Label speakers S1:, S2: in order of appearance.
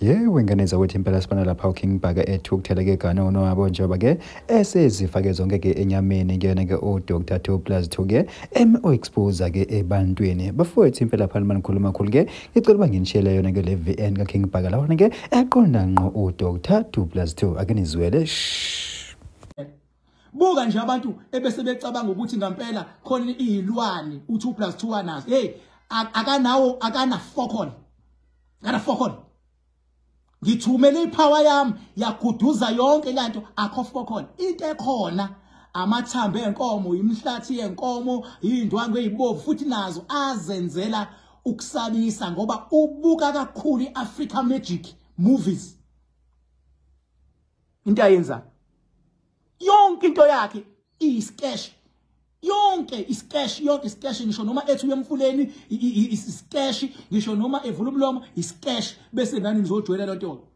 S1: Yebo ngeneza wethi impela sibona lapha uKing Bhaka ethi ukutheleke gana unowabo njengoba ke esezifake zonke ke enyameni kuyena ke uDr 2+2 ke expose ke ebantwini bafowethu impela phela manikhuluma kakhulu ke ngicela banginishele yona ke le VN kaKing Bhaka lawana ke eqonda ngqo uDr 2+2 akenizwele
S2: buka nje abantu ebese becabanga ukuthi ngempela khona izilwane u2+2 anazo hey akanawo akana fokon kana fokon ngithumele ipower yami yaguduza yonke lento akho fokon into ekhona amathambo enkomo imhlathi yenkomo indwangu ezibovu futhi nazo azenzela ukusabisa ngoba ubuka kakhulu iAfrica Magic movies into ayenza yonke into yakhe isketch yonke isketch ngisho noma ethi uyemfuleni isketch ngisho noma evula umlomo isketch bese ngani nizojwayela lonto